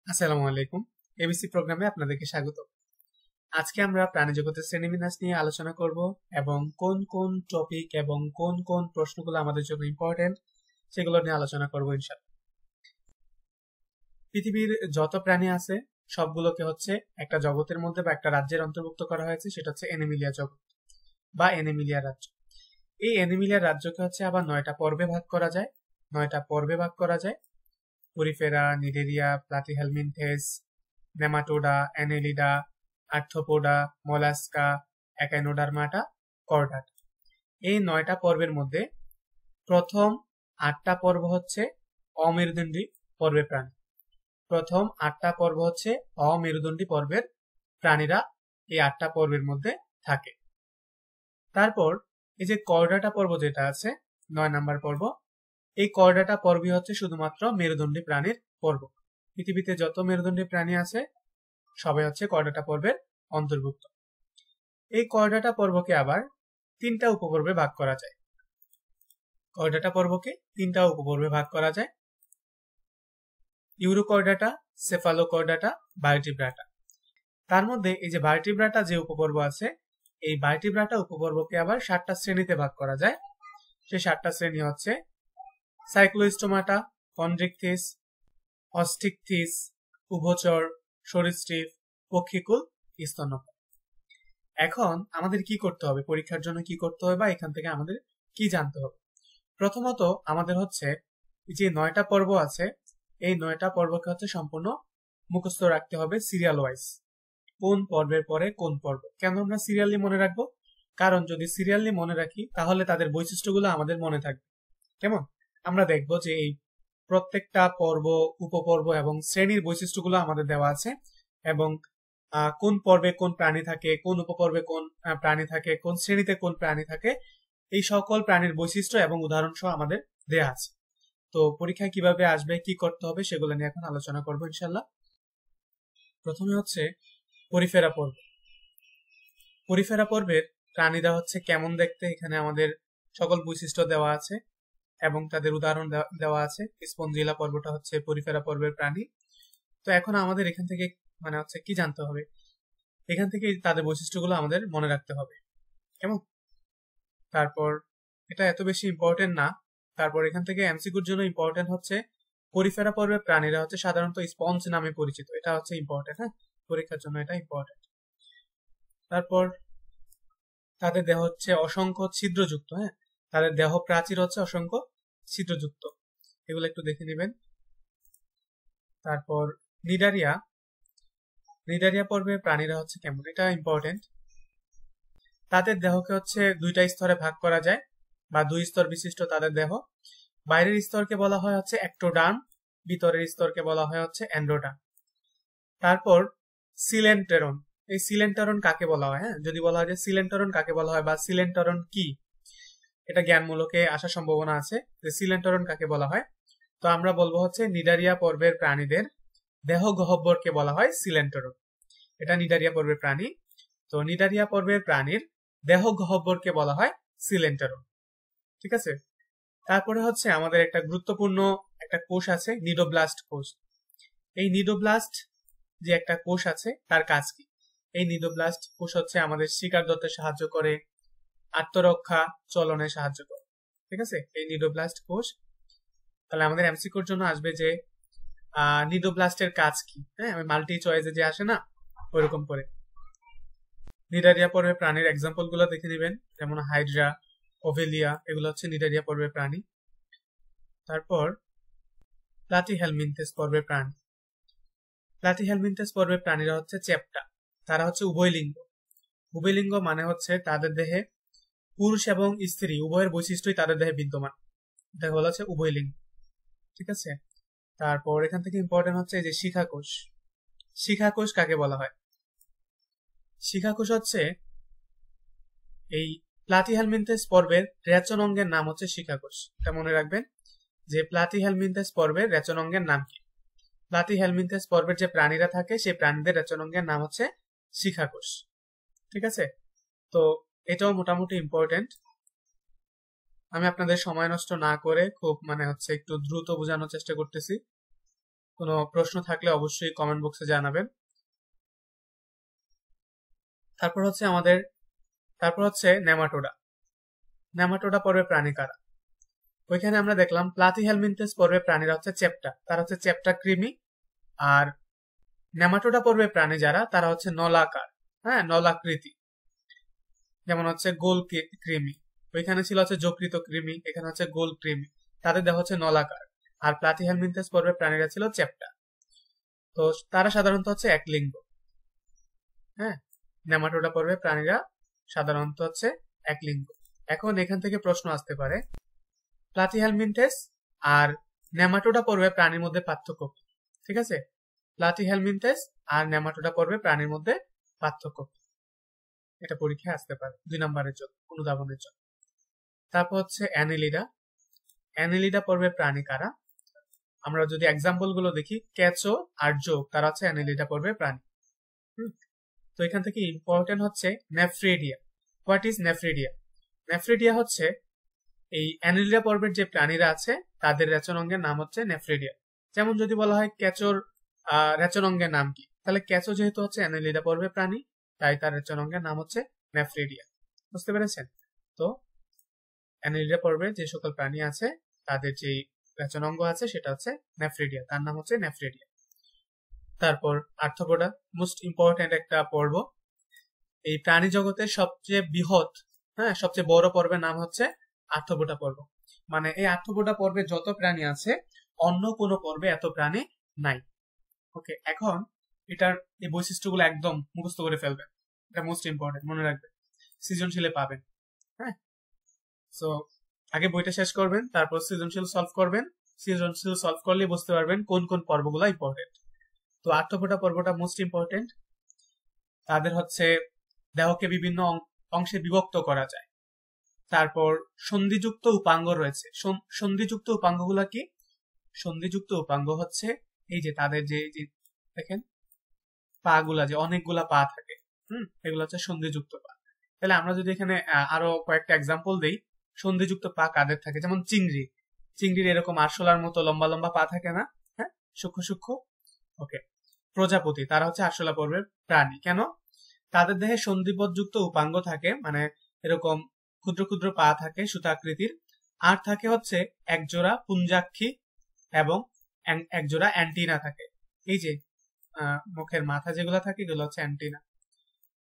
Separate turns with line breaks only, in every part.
আসসালামু আলাইকুম। এবিসি প্রোগ্রামে আপনাদেরকে স্বাগত। আজকে আমরা প্রাণীজগতের শ্রেণীবিন্যাস নিয়ে আলোচনা করব এবং কোন কোন টপিক এবং কোন কোন প্রশ্নগুলো আমাদের জন্য ইম্পর্টেন্ট সেগুলো নিয়ে আলোচনা করব ইনশাআল্লাহ। পৃথিবীর যত প্রাণী আছে সবগুলোকে হচ্ছে একটা জগতের মধ্যে বা একটা রাজ্যের অন্তর্ভুক্ত করা হয়েছে, সেটা হচ্ছে এনিমিলিয়া জগৎ বা এনিমিলিয়া রাজ্য। এই এনিমিলিয়া রাজ্যকে হচ্ছে আবার 9টা পর্বে ভাগ করা যায়। 9টা পর্বে ভাগ করা যায়: Porifera, Cnidaria, Platyhelminthes, nematoda, Annelida, arthropoda, mollusca, Echinodermata, chordata. এই 9টা পর্বের মধ্যে প্রথম 8টা পর্ব হচ্ছে অমেরুদণ্ডী পর্বের প্রাণী। প্রথম 8টা পর্ব হচ্ছে অমেরুদণ্ডী পর্বের প্রাণীরা এই 8টা পর্বের মধ্যে থাকে। তারপর এই যে কর্ডাটা পর্ব যেটা আছে 9 নাম্বার পর্ব, এই কর্ডাটা পর্বই হচ্ছে শুধুমাত্র মেরুদণ্ডী প্রাণীর পর্ব। পৃথিবীতে যত মেরুদণ্ডী প্রাণী আছে সবাই হচ্ছে কর্ডাটা পর্বের অন্তর্ভুক্ত। এই কর্ডাটা পর্বকে আবার 3টা উপপর্বে ভাগ করা যায়। কর্ডাটা পর্বকে 3টা উপপর্বে ভাগ করা যায়: ইউরোকর্ডাটা, সেফালোকর্ডাটা, ভার্টিব্রাটা। তার মধ্যে এই যে ভার্টিব্রাটা যে উপপর্ব আছে, এই ভার্টিব্রাটা উপপর্বকে আবার 7টা শ্রেণীতে ভাগ করা যায়। সেই 7টা শ্রেণী হচ্ছে সাইক্লোস্টোমাটা, কন্ড্রিকথিস, অস্টিকথিস, উভচর, সরীসৃপ, পক্ষীকুল, স্তন্যপায়ী। এখন আমাদের কি করতে হবে, পরীক্ষার জন্য কি করতে হবে বা এখান থেকে আমাদের কি জানতে হবে? প্রথমত আমাদের হচ্ছে যে 9টা পর্ব আছে, এই 9টা পর্বকে হচ্ছে সম্পূর্ণ মুখস্থ রাখতে হবে সিরিয়াল ওয়াইজ। কোন পর্বের পরে কোন পর্ব। কেন আমরা সিরিয়ালি মনে রাখবো? কারণ যদি সিরিয়ালি মনে রাখি তাহলে তাদের বৈশিষ্ট্যগুলো আমাদের মনে থাকবে। কেমন? আমরা দেখবো যে এই প্রত্যেকটা পর্ব, উপপর্ব এবং শ্রেণীর বৈশিষ্ট্যগুলো আমাদের দেওয়া আছে এবং কোন পর্বে কোন প্রাণী থাকে, কোন উপপর্বে কোন প্রাণী থাকে, কোন শ্রেণীতে কোন প্রাণী থাকে, এই সকল প্রাণীর বৈশিষ্ট্য এবং উদাহরণ সহ আমাদের দেয়া আছে। তো পরীক্ষায় কিভাবে আসবে, কি করতে হবে সেগুলো নিয়ে এখন আলোচনা করবো ইনশাল্লাহ। প্রথমে হচ্ছে পরিফেরা পর্ব। পরিফেরা পর্বের প্রাণীরা হচ্ছে কেমন দেখতে, এখানে আমাদের সকল বৈশিষ্ট্য দেওয়া আছে এবং তাদের উদাহরণ দেওয়া আছে। স্পঞ্জিলা পর্বটা হচ্ছে পরিফেরা পর্বের প্রাণী। তো এখন আমাদের এখান থেকে মানে হচ্ছে কি জানতে হবে, এখান থেকে তাদের বৈশিষ্ট্যগুলো আমাদের মনে রাখতে হবে। কেমন? তারপর এটা এত বেশি ইম্পর্টেন্ট না। তারপর এখান থেকে এমসিকিউর জন্য ইম্পর্টেন্ট হচ্ছে পরিফেরা পর্বের প্রাণীরা হচ্ছে সাধারণত স্পঞ্জ নামে পরিচিত। এটা হচ্ছে ইম্পর্টেন্ট, হ্যাঁ, পরীক্ষার জন্য এটা ইম্পর্টেন্ট। তারপর তাদের দেহ হচ্ছে অসংখ্য ছিদ্রযুক্ত, হ্যাঁ, তাদের দেহ প্রাচীর হচ্ছে অসংখ্য ছিদ্রযুক্ত। এগুলো একটু দেখে নেবেন। তারপর নিডারিয়া, নিডারিয়া পর্বের প্রাণীরা হচ্ছে কেমন, এটা ইম্পর্টেন্ট। তাদের দেহকে হচ্ছে 2টা স্তরে ভাগ করা যায় বা 2 স্তর বিশিষ্ট তাদের দেহ। বাইরের স্তরকে বলা হয় হচ্ছে অ্যাক্টোডার্ম, ভিতরের স্তরকে বলা হয় হচ্ছে এন্ডোডার্ম। তারপর সিলেন্টেরন, এই সিলেন্টেরন কাকে বলা হয়? হ্যাঁ, যদি বলা হয় যে সিলেন্টেরন কাকে বলা হয় বা সিলেন্টেরন কি, এটা জ্ঞানমূলকে আসার সম্ভাবনা আছে যে সিলেন্টেরন কাকে বলা হয়। তো আমরা বলবো হচ্ছে নিডারিয়া পর্বের প্রাণীদের দেহ গহ্বরকে বলা হয় সিলেন্টেরন। এটা নিডারিয়া পর্বের প্রাণী। তো নিডারিয়া পর্বের প্রাণীর দেহ গহ্বরকে বলা হয় সিলেন্টেরন। ঠিক আছে? তারপরে হচ্ছে আমাদের একটা গুরুত্বপূর্ণ একটা কোষ আছে, নিডোব্লাস্ট কোষ। এই নিডোব্লাস্ট যে একটা কোষ আছে তার কাজ কি? এই নিডোব্লাস্ট কোষ হচ্ছে আমাদের শিকার ধরতে সাহায্য করে, আত্মরক্ষা, চলনে সাহায্য করে। ঠিক আছে? এই নিডোব্লাস্ট কোষ। তাহলে আমাদের এমসিকিউর জন্য আসবে যে নিডোব্লাস্টের কাজ কি, হ্যাঁ, মাল্টি চয়েসে যে আসে না ওইরকম করে। নিডারিয়া পর্বের প্রাণীর এক্সাম্পল গুলো দেখে নেবেন, যেমন হাইড্রা, ওভেলিয়া, এগুলো হচ্ছে নিডারিয়া পর্বের প্রাণী। তারপর প্লাটিহেলমিনথেস পর্বের প্রাণী। প্লাটিহেলমিনথেস পর্বের প্রাণীরা হচ্ছে চ্যাপ্টা, তারা হচ্ছে উভয়লিঙ্গ। উভয়লিঙ্গ মানে হচ্ছে তাদের দেহে পুরুষ এবং স্ত্রী উভয়ের বৈশিষ্ট্যই তাদের দেহে বিদ্যমান, এটা হলো হচ্ছে উভয়লিঙ্গ। ঠিক আছে? তারপর এখান থেকে ইম্পর্টেন্ট হচ্ছে এই যে শিখাকোষ। শিখাকোষ কাকে বলা হয়? শিখাকোষ হচ্ছে এই প্লাটিহেলমিনথেস পর্বের রেচন অঙ্গের নাম হচ্ছে শিখাকোষ। এটা মনে রাখবেন যে প্লাটিহেলমিনথেস পর্বের রেচন অঙ্গের নাম কি। প্লাটিহেলমিনথেস পর্বের যে প্রাণীরা থাকে সেই প্রাণীদের রেচন অঙ্গের নাম হচ্ছে শিখাকোষ। ঠিক আছে? তো এটাও মোটামুটি ইম্পর্টেন্ট। আমি আপনাদের সময় নষ্ট না করে খুব মানে হচ্ছে একটু দ্রুত বোঝানোর চেষ্টা করতেছি। কোনো প্রশ্ন থাকলে অবশ্যই কমেন্ট বক্সে জানাবেন। তারপর হচ্ছে নেমাটোডা। নেমাটোডা পর্বে প্রাণী কারা? ওইখানে আমরা দেখলাম প্লাটিহেলমিনথেস পর্বে প্রাণীরা হচ্ছে চেপ্টা, তারা হচ্ছে চেপ্টা কৃমি। আর নেমাটোডা পর্বে প্রাণী যারা, তারা হচ্ছে নলাকার, হ্যাঁ, নলাকৃতি। যেমন হচ্ছে গোল কৃমি, ওইখানে ছিল হচ্ছে যকৃত কৃমি, এখানে হচ্ছে গোল কৃমি, তাদের দেহ হচ্ছে নলাকার। আর প্লাটিহেলমিনথেস পর্বে প্রাণীরা ছিল চেপ্টা। তো তারা সাধারণত হচ্ছে এক লিঙ্গ। হ্যাঁ, নেমাটোডা পর্বে প্রাণীরা সাধারণত হচ্ছে এক লিঙ্গ। এখন এখান থেকে প্রশ্ন আসতে পারে, প্লাটিহেলমিনথেস আর নেমাটোডা পর্বে প্রাণীর মধ্যে পার্থক্য কি? ঠিক আছে, প্লাটিহেলমিনথেস আর নেমাটোডা পর্বে প্রাণীর মধ্যে পার্থক্য কি? এটা পরীক্ষায় আসতে পারে 2 নম্বরের জন্য, অনুধাবনের জন্য। তারপর হচ্ছে অ্যানেলিডা। অ্যানেলিডা পর্বে প্রাণী কারা? আমরা যদি এক্সাম্পল গুলো দেখি, কেঁচো আর জোক, তারা হচ্ছে অ্যানেলিডা পর্বে প্রাণী। তো এখান থেকে ইম্পর্টেন্ট হচ্ছে nephridia. What is nephridia? Nephridia হচ্ছে এই অ্যানেলিডা পর্বের যে প্রাণীরা আছে তাদের রেচন অঙ্গের নাম হচ্ছে নেফ্রিডিয়া। যেমন যদি বলা হয় কেঁচোর রেচন অঙ্গের নাম কি, তাহলে কেঁচো যেহেতু হচ্ছে অ্যানেলিডা পর্বের প্রাণী, তাই তার রেচন অঙ্গের নাম হচ্ছে নেফ্রিডিয়া। বুঝতে পেরেছেন? তো অ্যানেলিডা পর্বে যে সকল প্রাণী আছে তাদের যে রেচন অঙ্গ আছে সেটা হচ্ছে নেফ্রিডিয়া, তার নাম হচ্ছে নেফ্রিডিয়া। তারপর আর্থ্রোপোডা, মোস্ট ইম্পর্টেন্ট একটা পর্ব। এই প্রাণী জগতের সবচেয়ে বৃহৎ, হ্যাঁ, সবচেয়ে বড় পর্বের নাম হচ্ছে আর্থ্রোপোডা পর্ব। মানে এই আর্থ্রোপোডা পর্বে যত প্রাণী আছে, অন্য কোনো পর্বে এত প্রাণী নাই। ওকে, এখন এটার এই বৈশিষ্ট্যগুলো একদম মুখস্থ করে ফেলবেন, এটা মোস্ট ইম্পর্টেন্ট, মনে রাখবেন, সৃজনশীলে পাবেন। হ্যাঁ, সো আগে বইটা শেষ করবেন, তারপর সৃজনশীল সলভ করবেন। সৃজনশীল সলভ করলে বুঝতে পারবেন কোন কোন পর্বগুলো ইম্পর্টেন্ট। তো আর্থ্রোপোডা পর্বটা মোস্ট ইম্পর্টেন্ট। তাদের হচ্ছে দেহকে বিভিন্ন অংশে বিভক্ত করা যায়। তারপর সন্ধিযুক্ত উপাঙ্গ রয়েছে। সন্ধিযুক্ত উপাঙ্গগুলা কি? সন্ধিযুক্ত উপাঙ্গ হচ্ছে এই যে তাদের যে দেখেন পা গুলা, যে অনেকগুলা পা থাকে, এগুলো হচ্ছে সন্ধিযুক্ত পা। তাহলে আমরা যদি এখানে আরো কয়েকটা এক্সাম্পল দেই, সন্ধিযুক্ত পা কাদের থাকে? যেমন চিংড়ির এরকম আরশোলার মতো লম্বা লম্বা পা থাকে না? হ্যাঁ, সূক্ষ্ম সূক্ষ্ম। ওকে, প্রজাপতি, তারা হচ্ছে আরশোলা পর্বের প্রাণী। কেন? তাদের দেহে সন্ধিপথযুক্ত উপাঙ্গ থাকে, মানে এরকম ক্ষুদ্র ক্ষুদ্র পা থাকে সুতাকৃতির, আর থাকে হচ্ছে একজোড়া পুঞ্জাক্ষী এবং একজোড়া অ্যান্টিনা থাকে। এই যে মুখের মাথা যেগুলো থাকে এগুলো হচ্ছে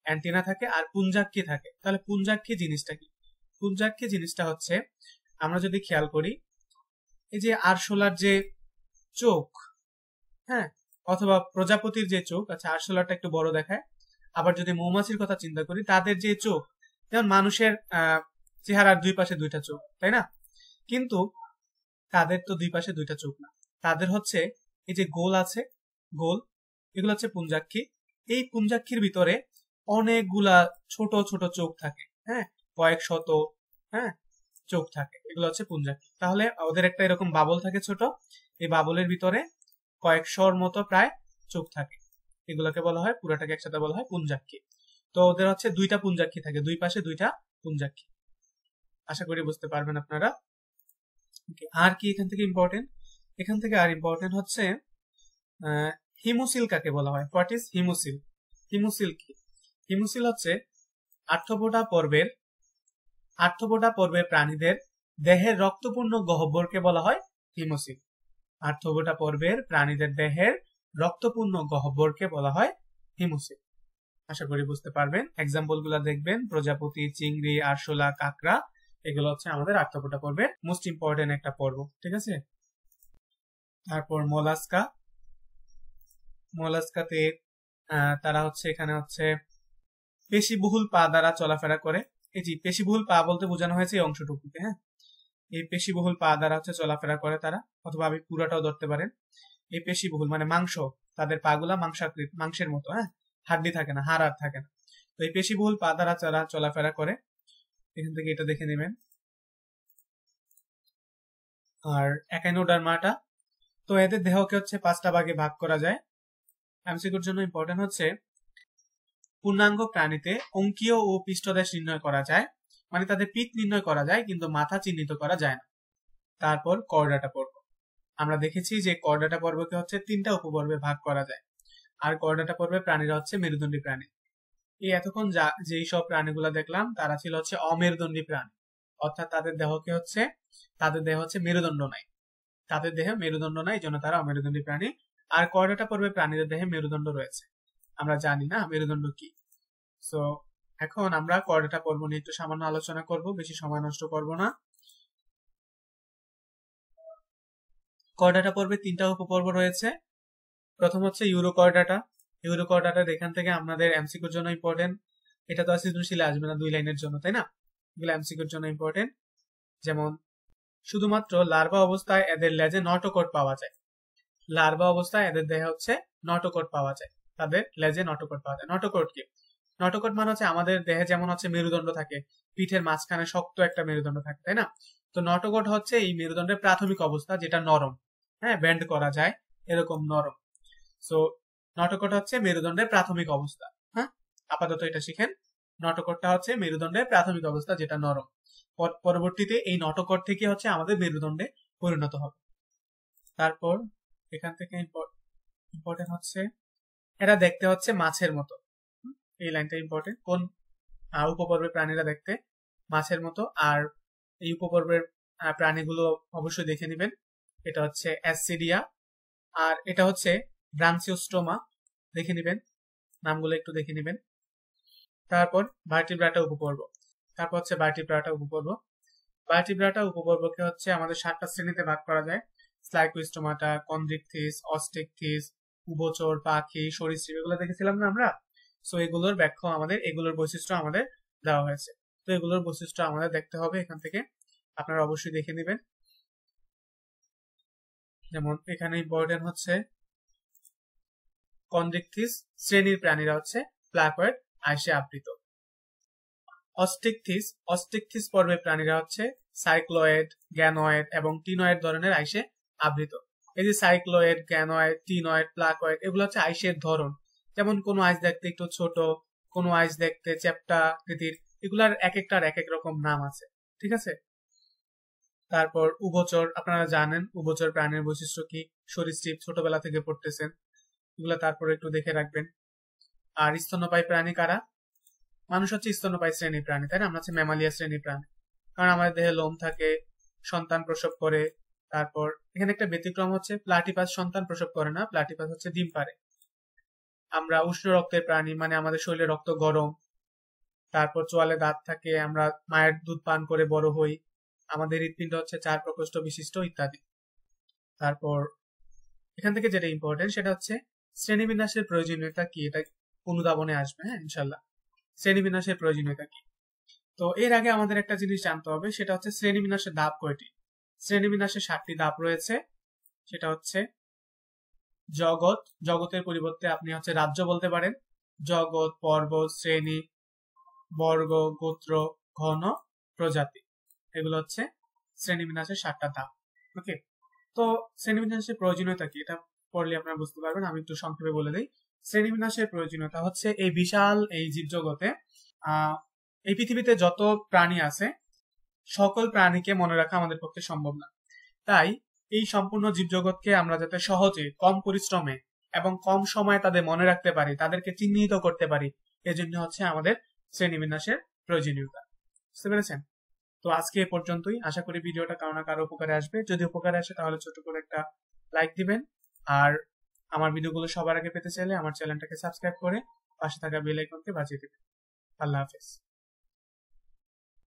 অ্যান্টিনা থাকে, আর পুঞ্জাক্ষী থাকে। তাহলে পুঞ্জাক্ষী জিনিসটা কি? পুঞ্জাক্ষী জিনিসটা হচ্ছে, আমরা যদি খেয়াল করি, এই যে আরশোলার যে চোখ, হ্যাঁ, অথবা প্রজাপতির যে চোখ, আচ্ছা আরশোলাটা একটু বড় দেখায়। আবার যদি মৌমাছির কথা চিন্তা করি, তাদের যে চোখ, যেমন মানুষের চেহারার দুই পাশে দুইটা চোখ, তাই না? কিন্তু তাদের তো দুই পাশে দুইটা চোখ না, তাদের হচ্ছে এই যে গোল আছে, গোল, এগুলো হচ্ছে পুঞ্জাক্ষী। এই পুঞ্জাক্ষীর ভিতরে অনেকগুলা ছোট ছোট চোখ থাকে, হ্যাঁ, কয়েক শত, হ্যাঁ, চোখ থাকে, এগুলো হচ্ছে পুঞ্জাক্ষী। তাহলে ওদের একটা এরকম বাবল থাকে ছোট, এই বাবলের ভিতরে কয়েকশোর মতো প্রায় চোখ থাকে, এগুলোকে বলা হয়, পুরাটাকে একসাথে বলা হয় পুঞ্জাক্ষী। তো ওদের হচ্ছে দুইটা পুঞ্জাক্ষী থাকে, দুই পাশে দুইটা পুঞ্জাক্ষী। আশা করি বুঝতে পারবেন আপনারা। আর কি এখান থেকে ইম্পর্টেন্ট? এখান থেকে আর ইম্পর্টেন্ট হচ্ছে হিমোসিল কাকে বলা হয়? What is haemocoel? হিমোসিল কি? হিমোসিল হচ্ছে আর্থ্রোপোডা পর্বের প্রাণীদের দেহের রক্তপূর্ণ গহ্বরকে বলা হয় হিমোসিল। আর্থ্রোপোডা পর্বের প্রাণীদের দেহের রক্তপূর্ণ গহ্বরকে বলা হয় হিমোসিল। আশা করি বুঝতে পারবেন। এক্সাম্পল গুলা দেখবেন, প্রজাপতি, চিংড়ি, আরশোলা, কাঁকড়া, এগুলো হচ্ছে আমাদের আর্থ্রোপোডা পর্বের মোস্ট ইম্পর্টেন্ট একটা পর্ব। ঠিক আছে, তারপর মোলাস্কাতে তারা হচ্ছে এখানে হচ্ছে পেশিবহুল পা দ্বারা চলাফেরা করে। এই যে পেশিবহুল পা বলতে বোঝানো হয়েছে এই অংশটুকুকে, হ্যাঁ, এই পেশিবহুল পা দ্বারা হচ্ছে চলাফেরা করে তারা, অথবা আমি পুরাটাও ধরতে পারেন। এই পেশিবহুল মানে মাংস, তাদের পা গুলা মাংসের মতো, হ্যাঁ, হাড্ডি থাকে না, হাড় আর থাকে না। তো এই পেশিবহুল পা দ্বারা চলাফেরা করে। এখান থেকে এটা দেখে নেবেন। আর একাইনোডার্মাটা, তো এদের দেহকে হচ্ছে 5টা ভাগে ভাগ করা যায়। এমসিকিউর জন্য ইম্পর্টেন্ট হচ্ছে, পূর্ণাঙ্গ প্রাণীতে অঙ্কীয় ও পৃষ্ঠদেশ নির্ণয় করা যায়, মানে তাদের পিঠ নির্ণয় করা যায় কিন্তু মাথা চিহ্নিত করা যায় না। তারপর করডাটা পড়ব। আমরা দেখেছি যে করডাটা পর্বকে হচ্ছে 3টা উপপর্বে ভাগ করা যায়। আর করডাটা পর্বে প্রাণীরা হচ্ছে মেরুদণ্ডী প্রাণী। এই এতক্ষণ যেই সব প্রাণীগুলো দেখলাম তারা ছিল হচ্ছে অমেরুদণ্ডী প্রাণী, অর্থাৎ তাদের দেহ হচ্ছে মেরুদণ্ড নাই, তাদের দেহে মেরুদণ্ড নাই, এই জন্য তারা অমেরুদণ্ডী প্রাণী। আর করডাটা পর্বে প্রাণীদের দেহে মেরুদণ্ড রয়েছে। আমরা জানি না মেরুদণ্ড কি। সো এখন আমরা করডাটা পর্ব নিয়ে একটু সামান্য আলোচনা করব, বেশি সময় নষ্ট করব না। করডাটা পর্বে 3টা উপপর্ব রয়েছে। প্রথম হচ্ছে ইউরোকর্ডাটা। ইউরোকর্ডাটা এখান থেকে আমাদের এমসিকিউর জন্য ইম্পর্টেন্ট। এটা তো সৃজনশীলে আসবে না 2 লাইনের জন্য, তাই না? এগুলো এমসিকিউর জন্য ইম্পর্টেন্ট। যেমন শুধুমাত্র লার্ভা অবস্থায় এদের লেজে নটোকট পাওয়া যায়। লার্ভা অবস্থায় এদের দেহে হচ্ছে নটোকট পাওয়া যায়, তাদের লেজে নটোকট পাওয়া যায়। নটোকট কি? নটোকট মানে হচ্ছে আমাদের দেহে যেমন হচ্ছে মেরুদণ্ড থাকে, পিঠের মাঝখানে শক্ত একটা মেরুদণ্ড থাকে, তাই না? তো নটোকট হচ্ছে এই মেরুদণ্ডের প্রাথমিক অবস্থা, যেটা নরম, হ্যাঁ, বেন্ড করা যায়, এরকম নরম। সো নটোকট হচ্ছে মেরুদণ্ডের প্রাথমিক অবস্থা। হ্যাঁ, আপাতত এটা শিখেন। নটোকটটা হচ্ছে মেরুদণ্ডের প্রাথমিক অবস্থা, যেটা নরম। পরবর্তীতে এই নটোকট থেকে হচ্ছে আমাদের মেরুদণ্ডে পরিণত হবে। তারপর এখান থেকে ইম্পর্টেন্ট হচ্ছে এরা দেখতে হচ্ছে মাছের মতো। এই লাইনটা ইম্পর্টেন্ট। কোন উপপর্বের প্রাণীরা দেখতে মাছের মতো। আর এই উপপর্বের প্রাণীগুলো অবশ্যই দেখে নেবেন। এটা হচ্ছে অ্যাসিডিয়া, আর এটা হচ্ছে ব্রাঞ্চিওস্টোমা। দেখে নেবেন, নামগুলো একটু দেখে নেবেন। তারপর ভার্টিব্রাটা উপপর্ব। তারপর হচ্ছে ভার্টিব্রাটা উপপর্ব। ভার্টিব্রাটা উপপর্বকে হচ্ছে আমাদের 7টা শ্রেণীতে ভাগ করা যায়। স্লাইকোস্টোমাটা, কন্ড্রিকথিস, অস্টিকথিস, উভচর, পাখি, সরীসৃপ, এগুলো দেখেছিলাম না আমরা? সো এগুলোর ব্যাখ্যা আমাদের, এগুলোর বৈশিষ্ট্য আমাদের দেওয়া হয়েছে। তো এগুলোর বৈশিষ্ট্য আমাদের দেখতে হবে এখান থেকে, আপনারা অবশ্যই দেখে নেবেন। যেমন এখানে ইম্পর্টেন্ট হচ্ছে কন্ড্রিকথিস শ্রেণীর প্রাণীরা হচ্ছে প্লাকয়েড আইসে আবৃত। অস্টিকথিস পর্বের প্রাণীরা হচ্ছে সাইক্লয়েড, গ্যানয়েড এবং টিনয়েড ধরনের আইসে আবৃত। এই যে সাইক্লয়েড, গ্যানয়েড, টিনয়েড, প্লাকয়েড, এগুলো হচ্ছে আইসের ধরন। যেমন কোনো আইস দেখতে একটু ছোট, কোনো আইস দেখতে চ্যাপ্টা আকৃতির, এগুলার এক একটার এক এক রকম নাম আছে, ঠিক আছে? তারপর উভচর, আপনারা জানেন উভচর প্রাণীর বৈশিষ্ট্য কি, সরীসৃপ, ছোটবেলা থেকে পড়তেছেন, এগুলো তারপর একটু দেখে রাখবেন। আর স্তন্যপায়ী প্রাণী কারা? মানুষ হচ্ছে স্তন্যপায়ী শ্রেণীর প্রাণী, তাই না? আমরা হচ্ছে ম্যামালিয়া শ্রেণীর প্রাণী, কারণ আমাদের দেহে লোম থাকে, সন্তান প্রসব করে। তারপর এখানে একটা ব্যতিক্রম হচ্ছে প্লাটিপাস সন্তান প্রসব করে না, প্লাটিপাস হচ্ছে ডিম পারে। আমরা উষ্ণ রক্তের প্রাণী, মানে আমাদের শরীরে রক্ত গরম। তারপর চোয়ালে দাঁত থাকে, আমরা মায়ের দুধ পান করে বড় হই। আমাদের হৃৎপিণ্ড হচ্ছে 4 প্রকোষ্ঠ বিশিষ্ট, ইত্যাদি। তারপর এখান থেকে যেটা ইম্পর্টেন্ট সেটা হচ্ছে শ্রেণীবিন্যাসের প্রয়োজনীয়তা কি, এটা অনুধাবনে আসবে, হ্যাঁ, ইনশাল্লাহ। শ্রেণীবিন্যাসের প্রয়োজনীয়তা কি? তো এর আগে আমাদের একটা জিনিস জানতে হবে, সেটা হচ্ছে শ্রেণীবিন্যাসের ধাপ কয়টি। শ্রেণীবিন্যাসের 7টি ধাপ রয়েছে। সেটা হচ্ছে জগৎ, জগতের পরিবর্তে আপনি হচ্ছে রাজ্য বলতে পারেন। জগৎ, পর্বত, শ্রেণী, বর্গ, গোত্র, ঘন, প্রজাতি, এগুলো হচ্ছে শ্রেণীবিন্যাসের 7টা ধাপ। ওকে, তো শ্রেণীবিন্যাসের প্রয়োজনীয়তা কি এটা পড়লে আপনারা বুঝতে পারবেন। আমি একটু সংক্ষেপে বলে দিই। শ্রেণীবিন্যাসের প্রয়োজনীয়তা হচ্ছে এই বিশাল এই জীবজগতে এই পৃথিবীতে যত প্রাণী আছে সকল প্রাণীকে মনে রাখা আমাদের পক্ষে সম্ভব না। তাই এই সম্পূর্ণ জীবজগৎকে আমরা যাতে সহজে, কম পরিশ্রমে এবং কম সময়ে তাদের মনে রাখতে পারি, তাদেরকে চিহ্নিত করতে পারি, এজন্য হচ্ছে আমাদের শ্রেণীবিন্যাসের প্রয়োজনীয়তা। বুঝতে পেরেছেন? তো আজকে এ পর্যন্তই। আশা করি ভিডিওটা কারো না কারো উপকারে আসবে। যদি উপকারে আসে তাহলে ছোট করে একটা লাইক দিবেন। আর আমার ভিডিওগুলো সবার আগে পেতে চাইলে আমার চ্যানেলটাকে সাবস্ক্রাইব করে পাশে থাকা বেল আইকনকে বাজিয়ে দিবেন। আল্লাহ হাফেজ।